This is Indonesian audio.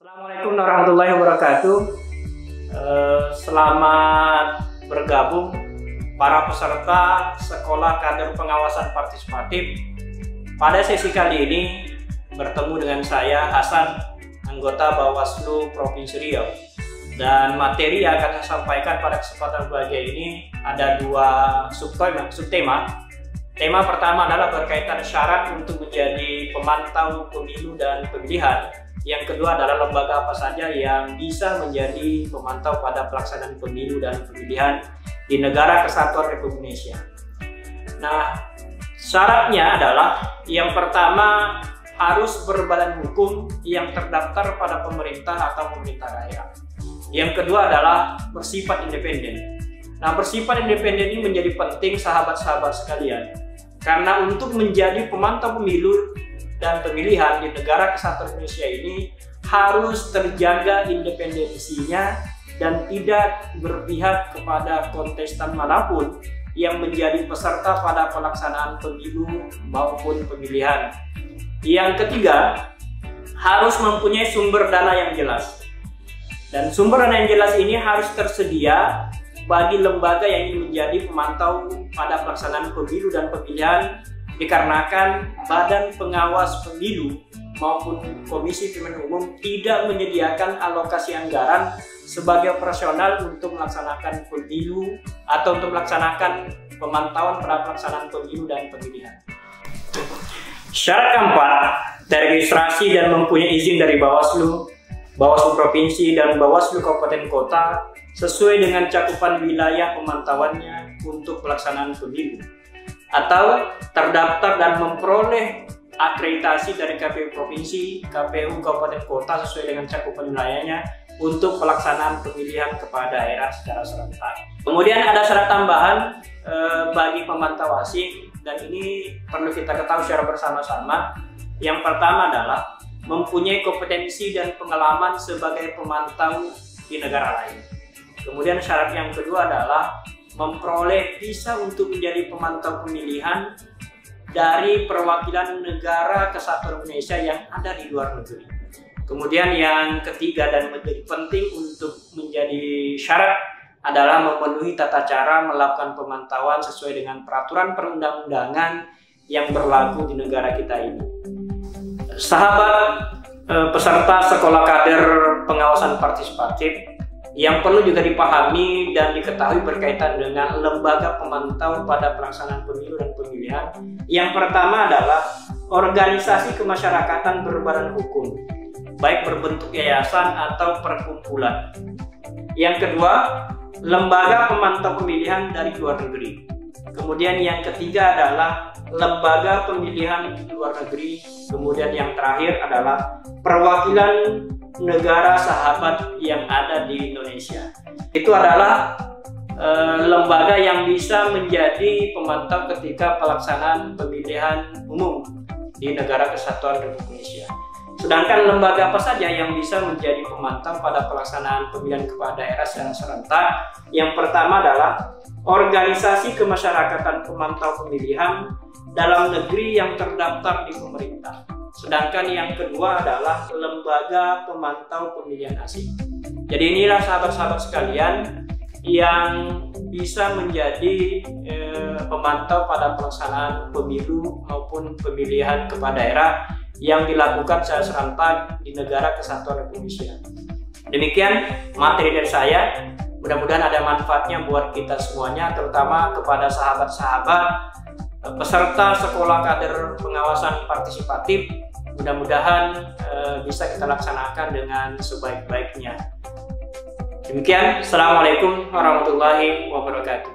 Assalamualaikum warahmatullahi wabarakatuh. Selamat bergabung para peserta Sekolah Kader Pengawasan Partisipatif. Pada sesi kali ini bertemu dengan saya Hasan, anggota Bawaslu Provinsi Riau. Dan materi yang akan saya sampaikan pada kesempatan berbahagia ini ada dua subtema. Tema pertama adalah berkaitan syarat untuk menjadi pemantau pemilu dan pemilihan. Yang kedua adalah lembaga apa saja yang bisa menjadi pemantau pada pelaksanaan pemilu dan pemilihan di Negara Kesatuan Republik Indonesia. Nah, syaratnya adalah yang pertama harus berbadan hukum yang terdaftar pada pemerintah atau pemerintah daerah. Yang kedua adalah bersifat independen. Nah, bersifat independen ini menjadi penting sahabat-sahabat sekalian. Karena untuk menjadi pemantau pemilu dan pemilihan di Negara Kesatuan Indonesia ini harus terjaga independensinya dan tidak berpihak kepada kontestan manapun yang menjadi peserta pada pelaksanaan pemilu maupun pemilihan. Yang ketiga, harus mempunyai sumber dana yang jelas. Dan sumber dana yang jelas ini harus tersedia bagi lembaga yang ingin menjadi pemantau pada pelaksanaan pemilu dan pemilihan, dikarenakan Badan Pengawas Pemilu maupun Komisi Pemilihan Umum tidak menyediakan alokasi anggaran sebagai operasional untuk melaksanakan pemilu atau untuk melaksanakan pemantauan pada pelaksanaan pemilu dan pemilihan. Syarat keempat, teregistrasi dan mempunyai izin dari Bawaslu Provinsi dan Bawaslu Kabupaten Kota sesuai dengan cakupan wilayah pemantauannya untuk pelaksanaan pemilu, atau terdaftar dan memperoleh akreditasi dari KPU Provinsi, KPU Kabupaten Kota sesuai dengan cakupan wilayahnya untuk pelaksanaan pemilihan kepala daerah secara serentak. Kemudian ada syarat tambahan bagi pemantau asing, dan ini perlu kita ketahui secara bersama-sama. Yang pertama adalah mempunyai kompetensi dan pengalaman sebagai pemantau di negara lain. Kemudian syarat yang kedua adalah memperoleh visa untuk menjadi pemantau pemilihan dari perwakilan Negara Kesatuan Indonesia yang ada di luar negeri. Kemudian yang ketiga dan menjadi penting untuk menjadi syarat adalah memenuhi tata cara melakukan pemantauan sesuai dengan peraturan perundang-undangan yang berlaku di negara kita ini. Sahabat peserta Sekolah Kader Pengawasan Partisipatif, yang perlu juga dipahami dan diketahui berkaitan dengan lembaga pemantau pada pelaksanaan pemilu dan pemilihan. Yang pertama adalah organisasi kemasyarakatan berbadan hukum, baik berbentuk yayasan atau perkumpulan. Yang kedua, lembaga pemantau pemilihan dari luar negeri. Kemudian yang ketiga adalah lembaga pemilihan di luar negeri. Kemudian yang terakhir adalah perwakilan negara sahabat yang ada di Indonesia. Itu adalah lembaga yang bisa menjadi pemantau ketika pelaksanaan pemilihan umum di Negara Kesatuan Republik Indonesia. Sedangkan lembaga apa saja yang bisa menjadi pemantau pada pelaksanaan pemilihan kepala daerah secara serentak? Yang pertama adalah organisasi kemasyarakatan pemantau pemilihan dalam negeri yang terdaftar di pemerintah. Sedangkan yang kedua adalah lembaga pemantau pemilihan asing. Jadi inilah sahabat-sahabat sekalian yang bisa menjadi pemantau pada pelaksanaan pemilu maupun pemilihan kepala daerah yang dilakukan secara serentak di Negara Kesatuan Republik Indonesia. Demikian materi dari saya. Mudah-mudahan ada manfaatnya buat kita semuanya, terutama kepada sahabat-sahabat peserta Sekolah Kader Pengawasan Partisipatif. Mudah-mudahan bisa kita laksanakan dengan sebaik-baiknya. Demikian, Assalamualaikum warahmatullahi wabarakatuh.